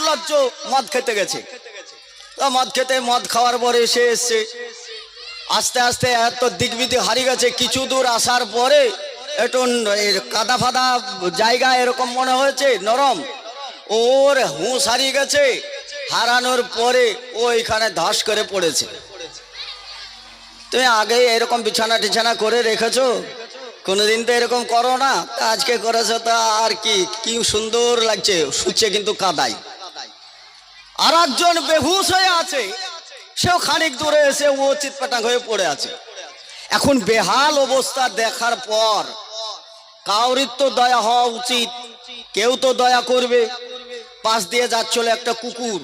নির্লজ্জ মদ খেতে গেছে। তো মদ খেতে, মদ খাওয়ার পরে সে এসছে, আস্তে আস্তে এত দিকবিদিক হারিয়ে গেছে। কিছু দূর আসার পরে একটু কাদা ফাদা জায়গা এরকম মনে হয়েছে, নরম। ওর হুঁশ হারিয়ে গেছে। হারানোর পরে ও এখানে ধস করে পড়েছে। তুমি আগে এরকম বিছানা টিছানা করে রেখেছো? কোনোদিন তো এরকম করো না, আজকে করেছো। তা আর কি, কি সুন্দর লাগছে, শুচ্ছে কিন্তু কাদায়। আর একজন বেহুশ হয়ে আছে, সেও খানিক দূরে এসে ও চিৎপাটাং হয়ে পড়ে আছে। এখন বেহাল অবস্থা দেখার পর কাউরির তো দয়া হওয়া উচিত, কেউ তো দয়া করবে। পাশ দিয়ে যাচ্ছিল একটা কুকুর,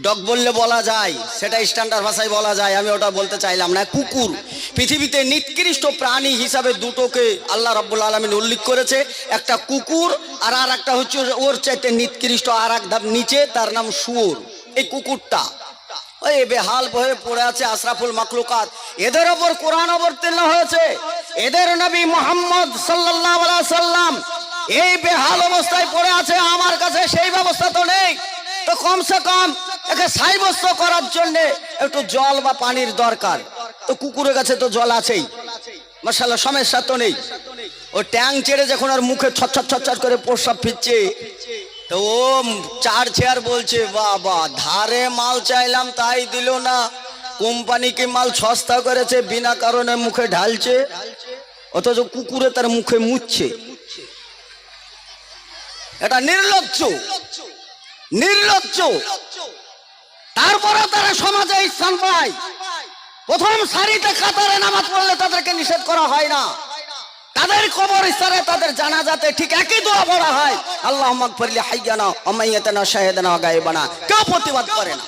ডগ বললে বলা যায়, সেটা স্ট্যান্ডার্ড ভাষায় বলা যায়, আমি ওটা বলতে চাইলাম না। কুকুর পৃথিবীতে নিকৃষ্ট প্রাণী হিসাবে দুটোকে আল্লাহ রাব্বুল আলামিন উল্লেখ করেছে, একটা কুকুর আর একটা হচ্ছে ওর চাইতে নিকৃষ্ট আর এক ধাপ নিচে, তার নাম শুয়োর। এই কুকুরটা ওই বেহাল হয়ে পড়ে আছে, আশরাফুল মাখলুকাত। এদের ওপর কোরআন অবতীর্ণ হয়েছে, এদের নবী মুহাম্মদ সাল্লাল্লাহু আলাইহি সাল্লাম এই বেহাল অবস্থায় পড়ে আছে। আমার কাছে সেই ব্যবস্থা তো নেই, তো কমসে কম একে সাব্যস্ত করার জন্য একটু জল বা পানির দরকার। তো কুকুরের কাছে তো জল আছেই, মাশাআল্লাহ, সমস্যা তো নেই। ও ট্যাং ছেড়ে যখন আর মুখে ছটছট ছটছট করে প্রস্রাব ফিরছে, তো ও চার চেয়ার বলছে, বাবা ধারে মাল চাইলাম তাই দিল না, কোম্পানিকে মাল সস্তা করেছে, বিনা কারণে মুখে ঢালছে, অথচ কুকুরে তার মুখে মুছছে। এটা নির্লজ্জ, নির্লজ্জ। তারপরে তারা সমাজে স্থান পায়। প্রথম সারিতে কাতারে নামাজ পড়লে তাদেরকে নিষেধ করা হয় না, তাদের কবরস্থানে তাদের জানাজাতে ঠিক একই দোয়া পড়া হয়, আল্লাহুম্মা গফিরলি হাইয়ানা ওয়া মাইয়াতানা শাহিদানা ওয়া গায়বানা। কেউ প্রতিবাদ করে না।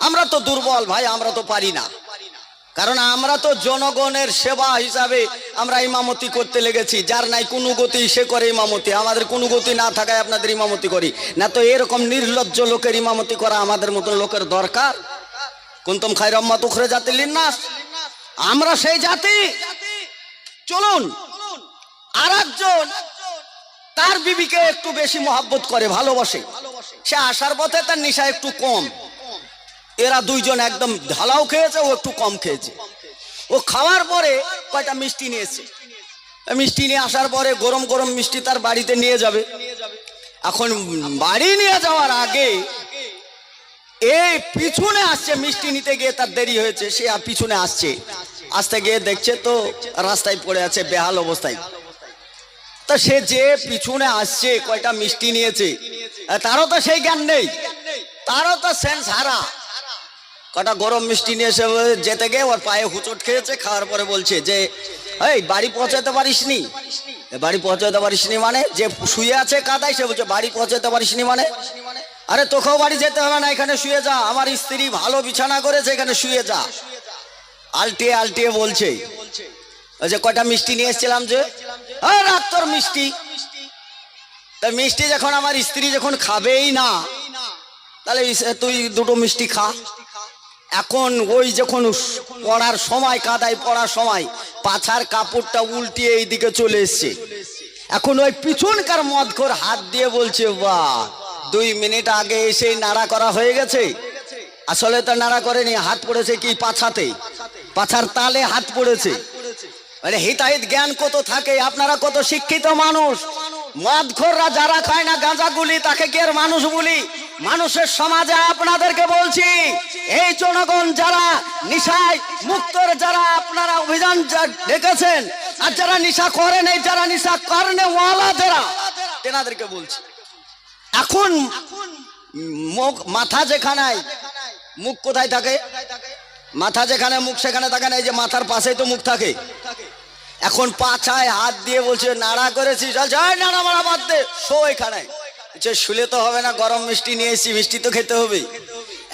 আমরা তো দুর্বল ভাই, আমরা তো পারি না, কারণ আমরা তো জনগণের সেবা হিসাবে আমরা ইমামতি করতে লেগেছি। যার নাই কোনো গতি সে করে ইমামতি, আমাদের কোনো গতি না থাকায় আপনাদের ইমামতি করি না। তো এরকম নির্লজ্জ লোকের ইমামতি করা আমাদের মতন লোকের দরকার? কুনতুম খায়রা উম্মাতিন উখরিজাত লিন-নাস, আমরা সেই জাতি। চলুন, আর একজন তার বিবিকে একটু বেশি মহব্বত করে, ভালোবাসে, সে আসার পথে তার নেশা একটু কম। এরা দুইজন একদম ঢালাও খেয়েছে, ও একটু কম খেয়েছে। ও খাওয়ার পরে কয়টা মিষ্টি নিয়েছে, মিষ্টি নিয়ে আসার পরে গরম গরম মিষ্টি তার বাড়িতে নিয়ে যাবে। এখন বাড়ি নিয়ে যাওয়ার আগে এই পিছনে আসছে, মিষ্টি নিতে গিয়ে তার দেরি হয়েছে, সে পিছনে আসছে, আসতে গিয়ে দেখছে তো রাস্তায় পড়ে আছে বেহাল অবস্থায়। তো সে যে পিছনে আসছে কয়টা মিষ্টি নিয়েছে, তারও তো সেই জ্ঞান নেই, তারও তো সেন্স হারা। কটা গরম মিষ্টি নিয়ে এসে যেতে গিয়ে ওর পায়ে হুচট খেয়েছে। খাওয়ার পরে বলছে যে, এই বাড়ি পৌঁছাতে পারিসনি? বাড়ি পৌঁছাতে পারিসনি মানে? যে শুয়ে আছে কাদায় সে বলছে বাড়ি পৌঁছাতে পারিসনি মানে? আরে তোকেও বাড়ি যেতে হবে না, এখানে শুয়ে যা, আমার স্ত্রী ভালো বিছানা করেছে, এখানে শুয়ে যা। আলটিয়ে আলটিয়ে বলছে, ওই যে কয়টা মিষ্টি নিয়ে এসেছিলাম, যে রাখ তোর মিষ্টি। তা মিষ্টি যখন আমার স্ত্রী যখন খাবেই না, তাহলে তুই দুটো মিষ্টি খা। এখন ওই যখন পড়ার সময়, কাদায় পড়ার সময়, পাছার কাপড়টা উল্টিয়ে এইদিকে চলে এসছে। এখন ওই পিছনকার মদখোর হাত দিয়ে বলছে, বাহ, 2 মিনিট আগে এসে নাড়া করা হয়ে গেছে। আসলে তো নাড়া করেনি, হাত পড়েছে কি পাছাতে, পাছার তালে হাত পড়েছে। মানে হিতাহিত জ্ঞান কত থাকে, আপনারা কত শিক্ষিত মানুষ। মদখোররা যারা খায় না গাঁজাগুলি, তাকে কি আর মানুষ বলি? মানুষের সমাজে আপনাদেরকে বলছি, এই জনগণ যারা নিশায় মুক্তর, যারা আপনারা অভিযান ডেকেছেন, আর যারা নিশা করেন, এই যারা নিশা করেন ওয়ালা যারা, তেনাদেরকে বলছি, এখন মুখ মাথা যেখানে, মুখ কোথায় থাকে? মাথা যেখানে মুখ সেখানে থাকে না, এই যে মাথার পাশেই তো মুখ থাকে। এখন পাছায় হাত দিয়ে বলছে নাড়া করেছিস, নাড়া মারা বাদ দে, শো এখানে। শুলে তো হবে না, গরম মিষ্টি নিয়ে এসেছি, মিষ্টি তো খেতে হবে।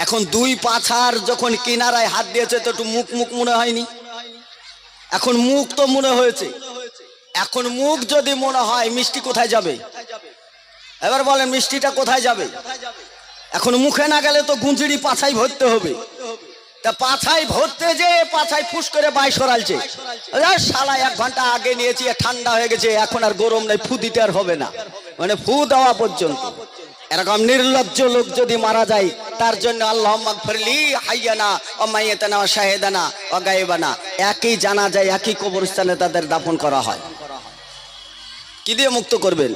এখন 2 পাছার যখন কিনারায় হাত দিয়েছে, তো একটু মুখ মুখ মনে হয়নি? এখন মুখ তো মনে হয়েছে। এখন মুখ যদি মনে হয়, মিষ্টি কোথায় যাবে? এবার বলেন মিষ্টিটা কোথায় যাবে? এখন মুখে না গেলে তো গুঞ্জুরি পাছায় ভরতে হবে। তা পাছায় ভরতে যে পাছায় ফুস করে বাই সরালছে, শালা 1 ঘন্টা আগে নিয়েছি, ঠান্ডা হয়ে গেছে, এখন আর গরম নাই, ফু দিতে আর হবে না, মানে ফু দেওয়া পর্যন্ত। এরকম নির্লজ্জ লোক যদি মারা যায় তার জন্য আল্লাহুম্মা গফিরলি হাইয়ানা ওয়া মাইয়াতানা ওয়া শাহিদানা ওয়া গায়বানা, একই জানাজায় একই কবরস্থানে তাদের দাফন করা হয়। কি দিয়ে মুক্ত করবেন?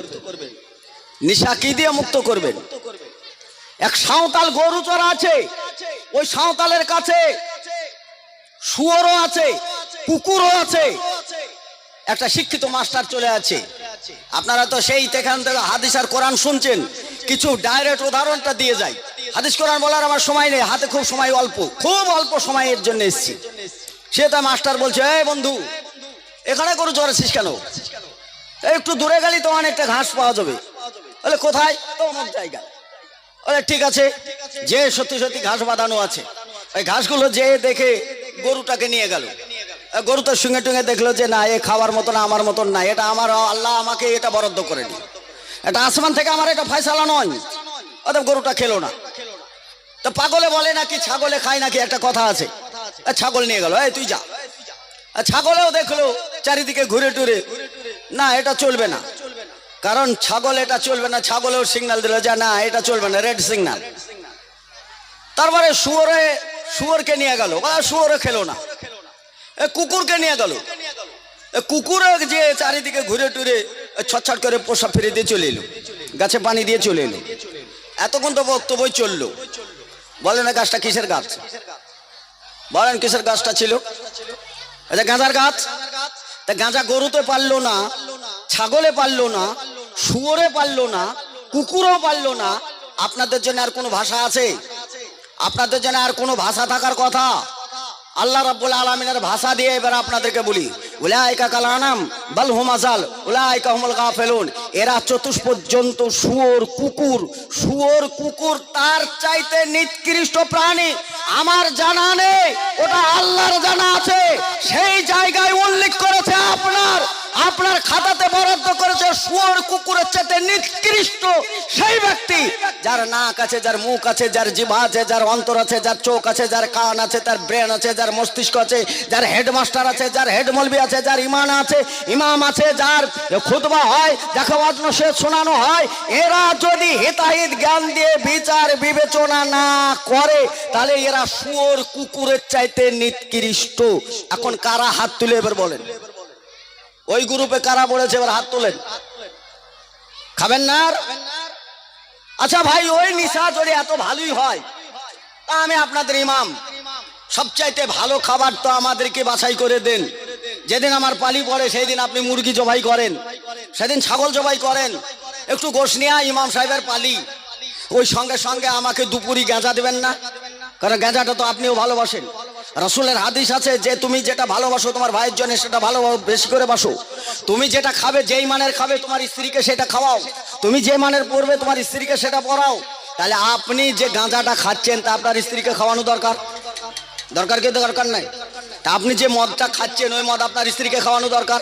নিশা কি দিয়ে মুক্ত করবেন? এক সাঁওতাল গরু চড়া আছে, ওই সাঁওতালের কাছে শুয়োরও আছে, কুকুরও আছে। একটা শিক্ষিত মাস্টার চলে আছে। আপনারা তো সেই এখান থেকে হাদিস আর কোরআন শুনছেন, কিছু ডাইরেক্ট উদাহরণটা দিয়ে যায়। হাদিস কোরআন বলার আমার সময় নেই, হাতে খুব সময় অল্প, খুব অল্প সময়ের জন্য এসেছি। সে তা মাস্টার বলছে, এই বন্ধু এখানে গরু চড়াচ্ছিস কেন? একটু দূরে গেলি তো অনেকটা ঘাস পাওয়া যাবে। বলে কোথায়? তো অমুক জায়গা। বলে ঠিক আছে, যে সত্যি সত্যি ঘাস বাঁধানো আছে, ওই ঘাসগুলো যে দেখে গরুটাকে নিয়ে গেল। গরু তো সঙ্গে টুঙ্গে দেখলো যে না, এ খাওয়ার মতন আমার মতন না, এটা আমার আল্লাহ আমাকে এটা বরাদ্দ করে নি, এটা আসমান থেকে আমার এটা ফয়সালা নয়। অতএব গরুটা খেলো না। তো পাগলে বলে নাকি ছাগলে খায় নাকি, একটা কথা আছে। ছাগল নিয়ে গেল, এই তুই যা। ছাগলেও দেখলো চারিদিকে ঘুরে টুরে, না এটা চলবে না, কারণ ছাগল এটা চলবে না। ছাগলেও সিগন্যাল দিল যে না এটা চলবে না, রেড সিগন্যাল। তারপরে শুয়োরকে নিয়ে গেল, শুয়োরে খেলো না। কুকুরকে নিয়ে গেল, কুকুরে যে চারিদিকে ঘুরে টুরে ছটছট করে পোষা ফিরে দিয়ে চলে এলো, গাছে পানি দিয়ে চলে এলো। এতক্ষণ তো বক্তব্যই চললো। বলেন না গাছটা কিসের গাছ? বলেন কিসের গাছটা ছিল? এটা গাঁজার গাছ। তা গাঁজা গরুতে পারলো না, ছাগলে পারলো না, শুয়োরে পারলো না, কুকুরও পারলো না। আপনাদের জন্য আর কোনো ভাষা আছে? আপনাদের জন্য আর কোনো ভাষা থাকার কথা? আল্লাহ রাব্বুল আলামিনের ভাষা দিয়ে এবার আপনাদেরকে বলি, উলাইকা কাল আনাম বাল হুম আযাল উলাইকা হুমুল গাফিলুন। এরা চতুষ্পদ জন্তু, শুয়োর কুকুর তার চাইতে নিকৃষ্ট প্রাণী আমার জানা নেই, ওটা আল্লাহর জানা আছে। সেই জায়গায় উল্লেখ করেছে, আপনার খাতাতে বরাদ্দ করেছে শুয়োর কুকুরের চাইতে নিকৃষ্ট সেই ব্যক্তি যার নাক আছে, যার মুখ আছে, যার জিহ্বা আছে, যার অন্তর আছে, যার চোখ আছে, যার কান আছে, তার ব্রেন আছে, যার মস্তিষ্ক আছে, যার হেডমাস্টার আছে, যার হেড মৌলবি আছে, যার ইমাম আছে, যার খুতবা হয়, যাকে ওয়াজ নসিহত শোনানো হয়। এরা যদি হিতাহিত জ্ঞান দিয়ে বিচার বিবেচনা না করে তাহলে এরা শুয়োর কুকুরের চাইতে নিকৃষ্ট। এখন কারা হাত তুলে এবার বলেন? ওই গ্রুপে কারা পড়েছে? এবার হাত তোলেন। খাবেন না? আচ্ছা ভাই, ওই নিশা যদি এত ভালোই হয়, তা আমি আপনাদের ইমাম, সবচাইতে ভালো খাবার তো আমাদেরকে বাছাই করে দেন। যেদিন আমার পালি পড়ে সেই দিন আপনি মুরগি জবাই করেন, সেদিন ছাগল জবাই করেন, একটু গোশ নিয়ে ইমাম সাহেবের পালি, ওই সঙ্গে সঙ্গে আমাকে দুপুরি গাঁজা দেবেন না? কারণ গাঁজাটা তো আপনিও ভালোবাসেন। রাসূলের হাদিস আছে যে তুমি যেটা ভালোবাসো তোমার ভাইয়ের জন্য সেটা ভালো বেশি করে বাসো। তুমি যেটা খাবে, যেই মানের খাবে তোমার স্ত্রীকে সেটা খাওয়াও। তুমি যে মানের পড়বে তোমার স্ত্রীকে সেটা পরাও। তাহলে আপনি যে গাঁজাটা খাচ্ছেন তা আপনার স্ত্রীকে খাওয়ানো দরকার কি দরকার নাই? তা আপনি যে মদটা খাচ্ছেন ওই মদ আপনার স্ত্রীকে খাওয়ানো দরকার।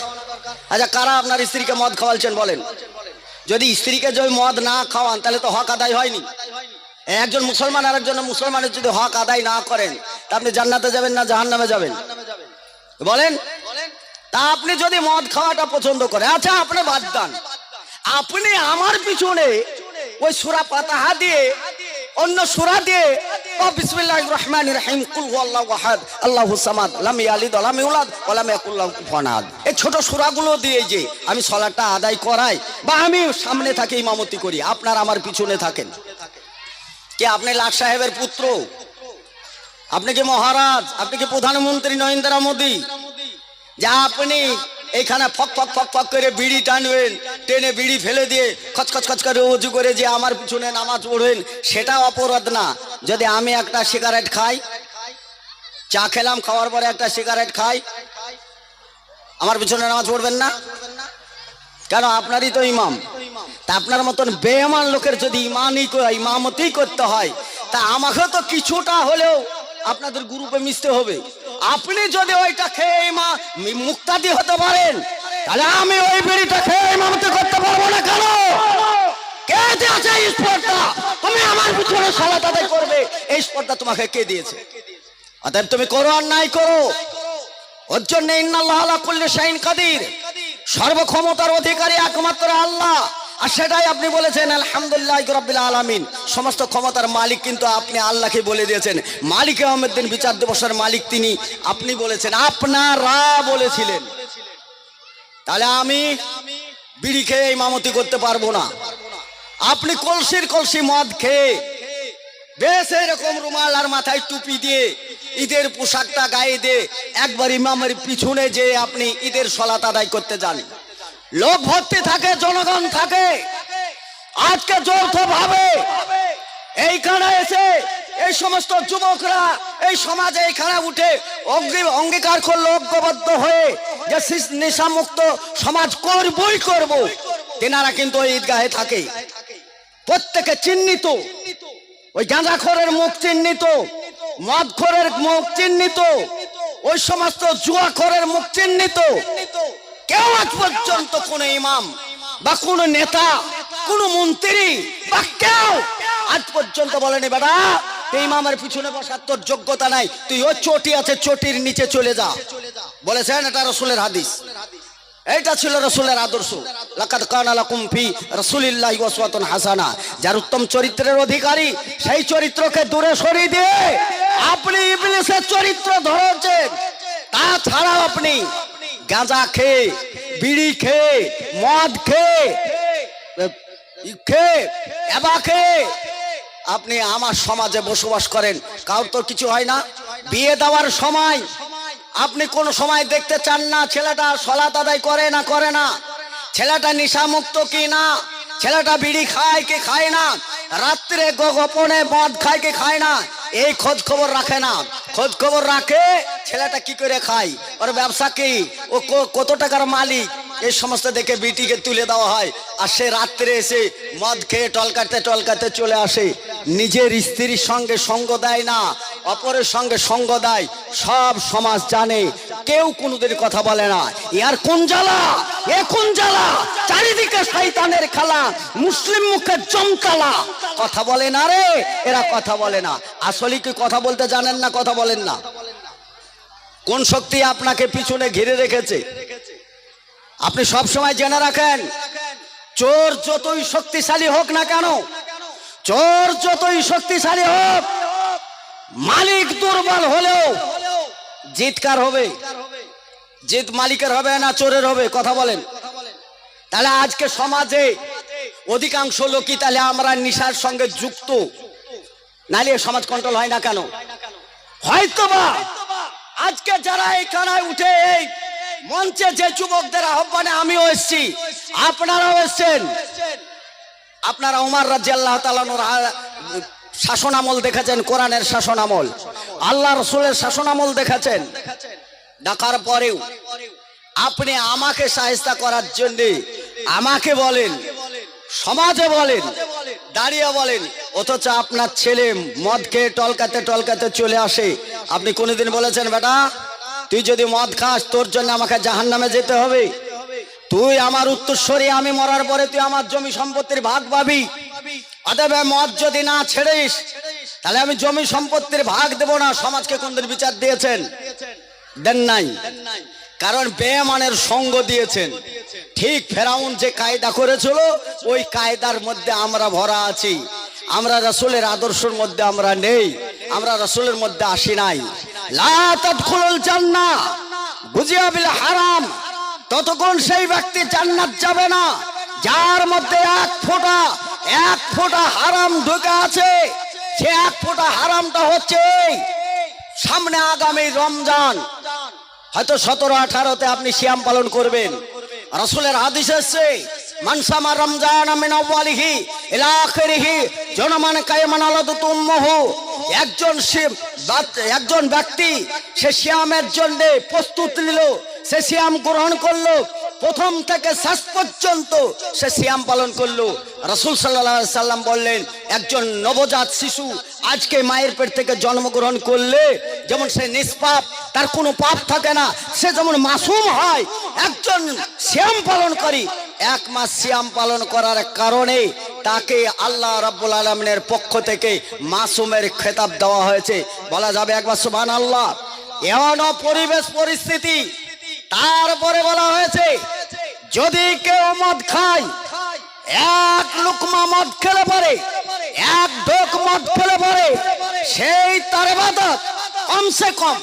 আচ্ছা, কারা আপনার স্ত্রীকে মদ খাওয়াচ্ছেন বলেন? যদি স্ত্রীকে যদি মদ না খাওয়ান তাহলে তো হক আদায় হয়নি। একজন মুসলমান আর একজন মুসলমানের যদি হক আদায় না করেন তা আপনি জান্নাতে যাবেন না জাহান্নামে যাবেন? বলেন। তা আপনি যদি মদ খাওয়াটা পছন্দ করেন, আচ্ছা আপনি বাদ দেন, আপনি আমার পিছনে ওই সূরা ফাতিহা দিয়ে অন্য সূরা দিয়ে ও বিসমিল্লাহির রহমানির রহিম কুল হুয়াল্লাহু আহাদ আল্লাহুস সামাদ লাম ইয়ালিদ ওয়া লাম ইউলাদ ওয়া লাম ইয়াকুল লাহু কুফুয়ান আহাদ, এই ছোট সূরাগুলো দিয়ে যে আমি সালাতটা আদায় করাই বা আমি সামনে থাকি ইমামতি করি, আপনার আমার পিছনে থাকেন। কে আপনি? লাট সাহেবের পুত্র? আপনি কি মহারাজ? আপনি কি প্রধানমন্ত্রী নরেন্দ্র মোদী? যা আপনি এখানে ফক ফক ফক ফক করে বিড়ি টানবেন, টেনে বিড়ি ফেলে দিয়ে খচখচ খচ করে উজু করে যে আমার পিছনে নামাজ পড়বেন, সেটা অপরাধ না। যদি আমি একটা সিগারেট খাই, চা খেলাম, খাওয়ার পরে একটা সিগারেট খাই, আমার পিছনে নামাজ পড়বেন না কেন? আপনারই তো ইমাম। তা আপনার মতন বেঈমান লোকের যদি ইমামতি করতে হয় তা আমাকে তো কিছুটা হলেও আপনাদের গ্রুপে মিশতে হবে। আপনি যদি ওইটা খেয়ে মুক্তাদি হতে পারেন তাহলে আমি ওই বিড়িটা খেয়ে ইমামতি করতে পারবো না কেন? কে দিয়েছে এই স্পর্ধা? তুমি আমার পিছনে সালাত আদায় করবে, এই স্পর্ধা তোমাকে কে দিয়েছে? অতএব তুমি করো আর নাই করো, ওর জন্য ইন্নাল্লাহা আলা কুল্লি শাইইন কাদির, সর্বক্ষমতার অধিকারী একমাত্র আল্লাহ। আর সেটাই আপনি বলেছেন আলহামদুলিল্লাহ রাব্বিল আলামিন। সমস্ত ক্ষমতার মালিক কিন্তু আপনি আল্লাহকে বলে দিয়েছেন। মালিক আহমেদ দিন বিচার দিবসের মালিক তিনি, আপনি বলেছেন, আপনারা বলেছিলেন। তাহলে আমি বিড়ি খেয়ে ইমামতি করতে পারবো না। আপনি কলসির কলসি মদ খেয়ে বেশ এরকম রুমাল আর মাথায় টুপি দিয়ে ঈদের পোশাকটা গায়ে দিয়ে একবার ইমামের পিছনে যে আপনি ঈদের সলাত আদায় করতে যান, লোক ভর্তি থাকে, জনগণ থাকে। আজকে যৌথ ভাবে এইখানে এসে এই সমস্ত যুবকরা এই সমাজে এইখানে উঠে অঙ্গীকার করলো ঐক্যবদ্ধ হয়ে যে নেশামুক্ত সমাজ করবই করব। তেনারা কিন্তু ওই ঈদগাহে থাকে, প্রত্যেকে চিহ্নিত, ওই গাঁজাখোরের মুখ চিহ্নিত, মদখোরের মুখ চিহ্নিত, ওই সমস্ত জুয়াখোরের মুখ চিহ্নিত। কেউ আজ পর্যন্ত কোন ইমাম বা কোন নেতা, কোন মন্ত্রী বা কেউ আজ পর্যন্ত বলেনি বেটা এই ইমামের পিছনে বসার তোর যোগ্যতা নাই, তুই ওই চটি আছে চটির নিচে চলে যা। বলেছেন এটা রাসূলের হাদিস, এইটা ছিল রাসূলের আদর্শ। লাকাদ কানা লাকুম ফি রাসূলিল্লাহি উসওয়াতুন হাসানা। যার উত্তম চরিত্রের অধিকারী, সেই চরিত্রকে দূরে সরিয়ে দিয়ে আপনি ইবলিসের চরিত্র ধরেছেন। তাছাড়াও আপনি গাঁজা খেয়ে, বিড়ি খেয়ে, মদ খেয়ে, এবা খেয়ে আপনি আমার সমাজে বসবাস করেন। কারোর তো কিছু হয় না। বিয়ে দেওয়ার সময় আপনি কোন সময় দেখতে চান না ছেলেটা সলাত আদায় করে না করে না, ছেলেটা নেশামুক্ত কি না, ছেলেটা বিড়ি খায় কি খায় না, রাত্রে গোপনে মদ খায় কি খায় না, এই খোঁজ খবর রাখে না। খোঁজ খবর রাখে ছেলেটা কি করে খায়, ওর ব্যবসা কি, ও কত টাকার মালিক, এই সমস্ত দেখে বিটিকে তুলে দেওয়া হয়। আর সে রাত্রে এসে মদ খেয়ে টলকাতে টলকাতে চলে আসে। নিজের স্ত্রীর সঙ্গে সঙ্গ দেয় না, অপরের সঙ্গে সঙ্গ দেয়। সব সমাজ জানে, কেউ কোনোদিন কথা বলে না। ইয়ার কোন জ্বালা, এ কোন জ্বালা, চারিদিকে শয়তানের খেলা, মুসলিম মুখে জমকালা। কথা বলে না রে, এরা কথা বলে না। আসলে কি কথা বলতে জানেন না, কথা বলেন না। কোন শক্তি আপনাকে পিছনে ঘিরে রেখেছে আপনি সব সময় জেনে রাখেন। চোর যতই শক্তিশালী হোক না কেন, চোর যতই শক্তিশালী হোক, মালিক দুর্বল হলেও জিতকার হবে। জিত মালিকের হবে না চোরের হবে, কথা বলেন। তাহলে আজকে সমাজে অধিকাংশ লোকই তাহলে আমরা নেশার সঙ্গে যুক্ত, নাহলে সমাজ কন্ট্রোল হয় না কেন? হয়তোবা আজকে যারা এখানে উঠে এই মঞ্চে যে যুবকদের আহ্বানে আমিও এসেছি, আপনারাও এসেছেন। আপনারা ওমর রাদিয়াল্লাহু তাআলা শাসন আমল দেখেছেন, কোরআনের শাসন আমল, আল্লাহ রাসূলের শাসন আমল দেখেছেন। ডাকার পরেও আপনি আমাকে সাহায্য করার জন্য আমাকে বলেন, সমাজে বলেন, দাঁড়িয়ে বলেন, অথচ আপনার ছেলে মদ খেয়ে টলকাতে টলকাতে চলে আসে। আপনি কোনোদিন বলেছেন বেটা তুই যদি মদ খাস তোর জন্য আমাকে জাহান্নামে যেতে হবে, তুই আমার উত্তরসূরি, আমি মরার পরে তুই আমার জমি সম্পত্তির ভাগ পাবি, অতএব মদ যদি না ছেড়িস তাহলে আমি জমি সম্পত্তির ভাগ দেব না? সমাজকে কোনদিন বিচার দিয়েছেন? দেন নাই। কারণ বেঈমানের সঙ্গ দিয়েছেন। ঠিক ফেরাউন যে কায়দা করেছিল ওই কায়দার মধ্যে আমরা ভরা আছি। আমরা রাসূলের আদর্শের মধ্যে আমরা নেই, আমরা রাসূলের মধ্যে আসি নাই। লা তাদখুলুল জান্নাহ গুজিয়া বিল হারাম, ততক্ষণ সেই ব্যক্তি জান্নাত যাবে না যার মধ্যে এক ফোঁটা হারাম ঢুকে আছে। সে এক ফোঁটা হারামটা হচ্ছে সামনে আগামী রমজান, হয়তো 17-18-তে আপনি সিয়াম পালন করবেন। রাসূলের হাদিস আছে মান সামা রমজান মিন আউয়ালিহি ইলা আখিরিহি জনমান কায়মান আলাদতু উম্মুহু। একজন ব্যক্তি সে সিয়ামের জন্য প্রস্তুত নিল, সে সিয়াম গ্রহণ করলো, প্রথম থেকে শেষ পর্যন্ত সে সিয়াম পালন করলো। রাসূল সাল্লাল্লাহু আলাইহি সাল্লাম বললেন একজন নবজাত শিশু আজকে মায়ের পেট থেকে জন্মগ্রহণ করলে যেমন সে নিষ্পাপ, তার কোনো পাপ থাকে না, সে যেমন মাসুম হয়, একজন সিয়াম পালন করি 1 মাস সিয়াম পালন করার কারণে তাকে আল্লাহ রাব্বুল আলামিনের পক্ষ থেকে মাসুমের খেতাব দেওয়া হয়েছে। বলা যাবে একবার সুবহানাল্লাহ। এমন পরিবেশ পরিস্থিতি, তারপরে বলা হয়েছে যদি কেউ মদ খায় এক লুকমা মদ খেলে পরে, এক ঢোক মদ খেলে পরে, সেই তার ইবাদত কমসে কম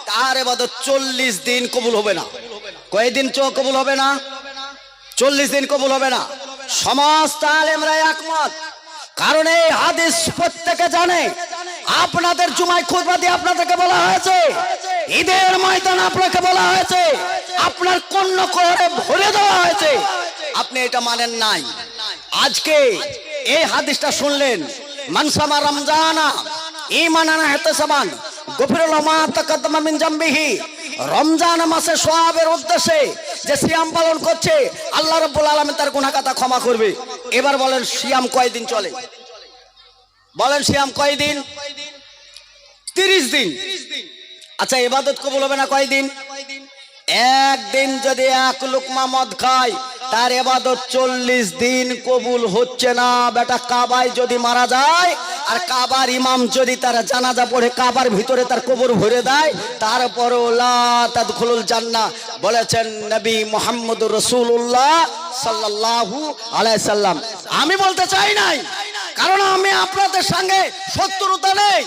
তার ইবাদত 40 দিন কবুল হবে না। কয়দিন কবুল হবে না? 40 দিন কবুল হবে না। সমস্ত আলেমরা একমত। কারণ এই হাদিস প্রত্যেকে জানে। আপনাদের জুমায় খুতবা দিয়ে আপনাদেরকে বলা হয়েছে, ঈদের ময়দান আপনাকে বলা হয়েছে, আপনার কর্ণ করে ভরে দেওয়া হয়েছে, আপনি এটা মানেন নাই। আজকে এই হাদিসটা শুনলেন, মানসামা রমজানা ঈমানান ইহতিসাবান গফিরাল্লাহু মা তাকাদ্দামা মিন জামবিহি। রমজান মাসে সওয়াবের উদ্দেশ্যে যে সিয়াম পালন করছে, আল্লাহ রাব্বুল আলামিন তার গুনাহ খাতা ক্ষমা করবে। এবার বলেন সিয়াম কয়দিন চলে? বলেন সিয়াম কয়দিন? 30 দিন। আচ্ছা, ইবাদত কবুল হবে না কয়দিন? একদিন যদি এক লুকমা মদ খায়, তার ইবাদত 40 দিন কবুল হচ্ছে না। বেটা কাবায় যদি মারা যায় আর কাবার ইমাম যদি তার জানাজা পড়ে কাবার ভিতরে তার কবর ভরে দেয়, তারপরও লা তাদখুলুল জান্নাহ বলেছেন নবী মুহাম্মদুর রাসূলুল্লাহ সাল্লাল্লাহু আলাইহি সাল্লাম। আমি বলতে চাই নাই, কারণ আমি আপনাদের সঙ্গে শত্রুতা নেই।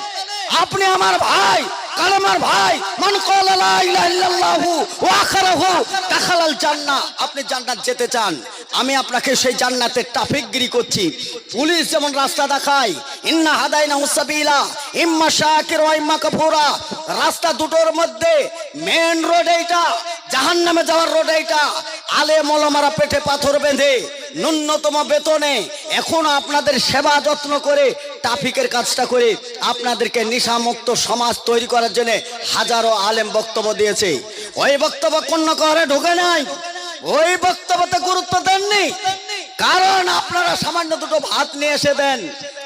আপনি আমার ভাই, কালেমার ভাই। মান ক্বালা লা ইলাহা ইল্লাল্লাহু ওয়া আখরাহু দাখালাল জান্নাহ। আপনি জান্নাত যেতে চান, আমি আপনাকে সেই জান্নাতের ট্রাফিকগিরি করছি। পুলিশ যেমন রাস্তা দেখায়, ইন্না হাদাইনাহুস সাবিলা ইম্মা শাকির ওয়া ইম্মা কাফুরা, রাস্তা দুটোর মধ্যে মেন রোড এইটা, জাহান্নামে যাওয়ার রোড এইটা। আলেম ওলামারা পেটে পাথর বেঁধে ন্যূনতম বেতনে এখন আপনাদের সেবা যত্ন করে ট্রাফিকের কাজটা করে আপনাদেরকে নেশামুক্ত সমাজ তৈরি করার জন্য হাজারো আলেম বক্তব্য দিয়েছে। ওই বক্তব্য কোন করে ঢোকে নাই, ওই বক্তব্যতে গুরুত্ব দেননি। কারণ আপনারা সামান্য দুটো ভাত নিয়ে এসে দেন,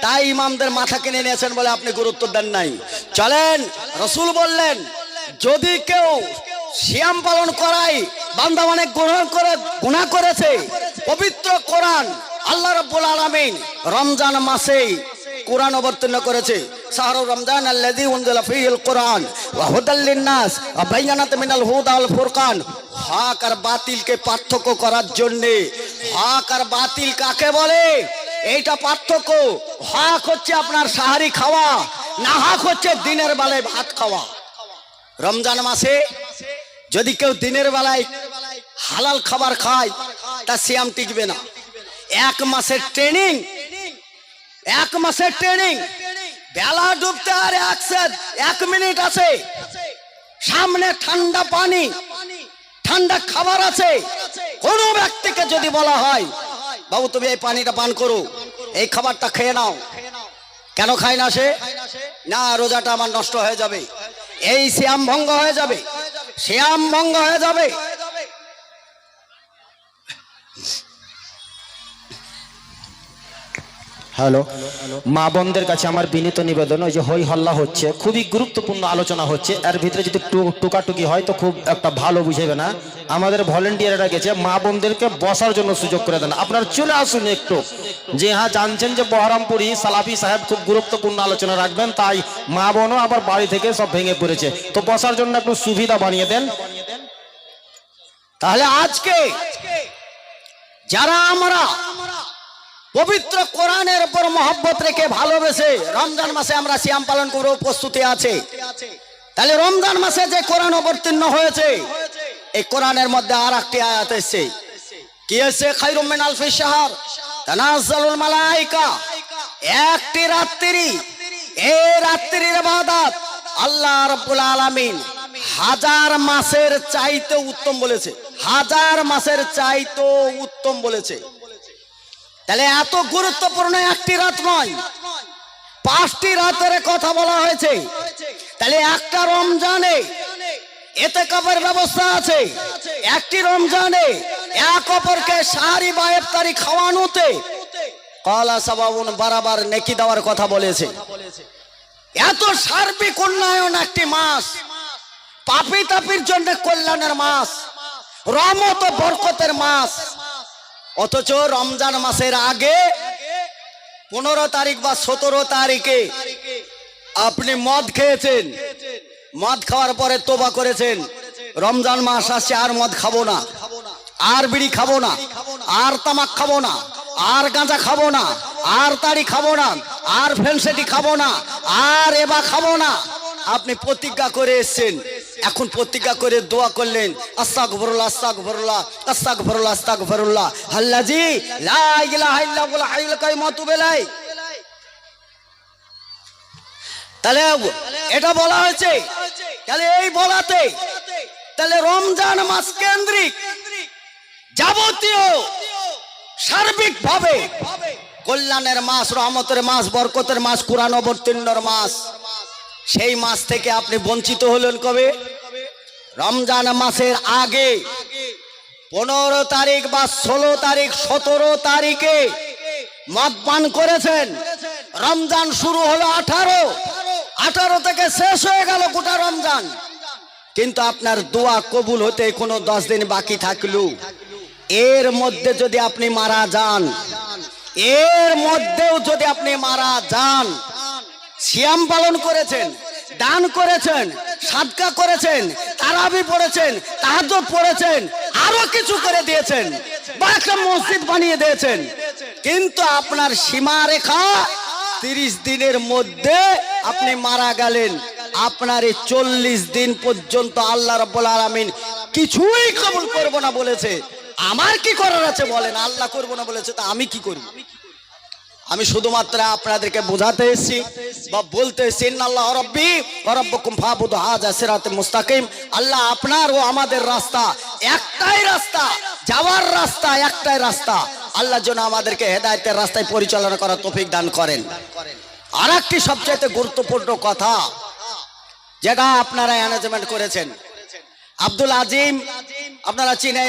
তাই ইমামদের মাথা কিনে নিয়েছেন বলে আপনি গুরুত্ব দেন নাই। চলেন, রাসূল বললেন যদি কেউ সিয়াম পালন করায়, বান্দা অনেক গুনাহ করেছে। পবিত্র কোরআন আল্লাহ রাব্বুল আলামিন রমজান মাসে কোরআন অবতীর্ণ করেছে। শাহরু রমজান আল্লাযী উনজিলা ফীহিল কোরআন ওয়া হুদাল লিন-নাস ওয়া বাইয়িনাতিন মিনাল হুদা ওয়াল ফুরকান। হক আর বাতিলকে পার্থক্য করার জন্য। হক আর বাতিল কাকে বলে এইটা পার্থক্য। হক হচ্ছে আপনার সাহারি খাওয়া, না হক হচ্ছে দিনের বেলায় ভাত খাওয়া। রমজান মাসে যদি কেউ দিনের বেলায় হালাল খাবার খায়, তা সিয়াম টিকবে না। 1 মাসের ট্রেনিং, 1 মাসের ট্রেনিং। বেলা ডুবতে আর 1 মিনিট আছে, সামনে ঠান্ডা পানি, ঠান্ডা খাবার আছে। কোন ব্যক্তিকে যদি বলা হয় বাবু তুমি এই পানিটা পান করো, এই খাবারটা খেয়ে নাও, কেন খায় না সে? না, রোজাটা আমার নষ্ট হয়ে যাবে, এই সিয়াম ভঙ্গ হয়ে যাবে, সিয়াম ভঙ্গ হয়ে যাবে। হ্যালো, মা বোনদের কাছে আমার বিনীত নিবেদন, ওই যে হই হল্লা হচ্ছে, খুবই গুরুত্বপূর্ণ আলোচনা হচ্ছে, এর ভিতরে যদি টুকাটুকি হয় তো খুব একটা ভালো বুঝাবে না। আমাদের ভলেন্টিয়াররা গেছে, মা বোনদেরকে বসার জন্য সুযোগ করে দেন। আপনারা চলে আসুন একটু। যে হ্যাঁ, জানছেন যে বহরমপুরি সালাফি সাহেব খুব গুরুত্বপূর্ণ আলোচনা রাখবেন, তাই মা বোনও আবার বাড়ি থেকে সব ভেঙে পড়েছে, তো বসার জন্য একটু সুবিধা বানিয়ে দেন। তাহলে আজকে যারা আমরা পবিত্র কোরআনের উপর মহব্বত রেখে ভালোবেসে রমজান মাসে আমরা সিয়াম পালন করব, প্রস্তুতি আছে। তাহলে রমজান মাসে যে কোরআন অবতীর্ণ হয়েছে, এই কোরআনের মধ্যে আর একটি আয়াত এসেছে। কি এসেছে? খায়রুম মিন আলফি শাহর তানাজ্জালুল মালায়েকা। একটি রাত্রি, এই রাত্রির ইবাদত আল্লাহ রাব্বুল আলামিন 1000 মাসের চাইতে উত্তম বলেছে। 1000 মাসের চাইতে উত্তম বলেছে। তাহলে এত গুরুত্বপূর্ণ একটি রাত নয়, 5টি রাতের কথা বলা হয়েছে। তাহলে একটা রমজানে ইতিকাফের ব্যবস্থা আছে, একটি রমজানে এক অপরকে সাহারি বা ইফতারি খাওয়ানোতে ক্বালা সাবাবুন বারাবার নেকি দেওয়ার কথা বলেছে। এত সার্বিক উন্নয়ন একটি মাস, পাপী তাপির জন্য কল্যাণের মাস, রহমত ও বরকতের মাস। অথচ রমজান মাসের আগে 15 তারিখ বা 17 তারিখে আপনি মদ খেয়েছেন, মদ খাওয়ার পরে তোবা করেছেন, রমজান মাস আসছে আর মদ খাবো না, আর বিড়ি খাবো না, আর তামাক খাবো না, আর গাঁজা খাবো না, আর তাড়ি খাবো না, আর ফেলসেটি খাবো না, আর এবা খাবো না। আপনি প্রতিজ্ঞা করে এসেছেন, এখন প্রতিজ্ঞা করে দোয়া করলেন, আস্তাগফিরুল্লাহ আস্তাগফিরুল্লাহ আস্তাগফিরুল্লাহ আস্তাগফিরুল্লাহ আল্লাজি লা ইলাহা ইল্লাহুল হাইয়ুল কাইয়ুম ওয়া আতুবু ইলাইহি। তাহলে এটা বলা হয়েছে, তাহলে এই বলাতে তাহলে রমজান মাস কেন্দ্রিক যাবতীয় সার্বিক ভাবে কল্যাণের মাস, রহমতের মাস, বরকতের মাস, কুরআন অবতীর্ণর মাস, সেই মাস থেকে আপনি বঞ্চিত হলেন কবে? রমজান মাসের আগে 15 তারিখ বা 16 তারিখ 17 তারিখে মদ পান করেছেন। রমজান শুরু হলো 18 থেকে শেষ হয়ে গেল গোটা রমজান, কিন্তু আপনার দোয়া কবুল হতে কোনো 10 দিন বাকি থাকলো। এর মধ্যে যদি আপনি মারা যান, এর মধ্যেও যদি আপনি মারা যান, সিয়াম পালন করেছেন, দান করেছেন, সাদকা করেছেন, তারাবি পড়েছেন, তাহাজ্জুদ পড়েছেন, আরো কিছু করে দিয়েছেন বা একটা মসজিদ বানিয়ে দিয়েছেন, কিন্তু আপনার সীমারেখা 30 দিনের মধ্যে আপনি মারা গেলেন। আপনার এই 40 দিন পর্যন্ত আল্লাহ রাব্বুল আলামিন কিছুই কবুল করব না বলেছে। আমার কি করার আছে বলেন? আল্লাহ করব না বলেছে, তা আমি কি করব? আমি শুধুমাত্র আপনাদেরকে বোঝাতে এসেছি বা বলতে এসেছি, ইন্নাল্লাহ রাব্বি ওয়া রাব্বুকুম ফাবুদু হাযা সিরাতুল মুস্তাকিম। আল্লাহ আপনার ও আমাদের রাস্তা একটাই রাস্তা, যাওয়ার রাস্তা একটাই রাস্তা। আল্লাহ যেন আমাদেরকে হেদায়েতের রাস্তায় পরিচালনা করার তৌফিক দান করেন। আর একটি সবচেয়ে গুরুত্বপূর্ণ কথা যেটা আপনারা অ্যারেঞ্জমেন্ট করেছেন, আব্দুল আজিম, আপনারা চিনেন,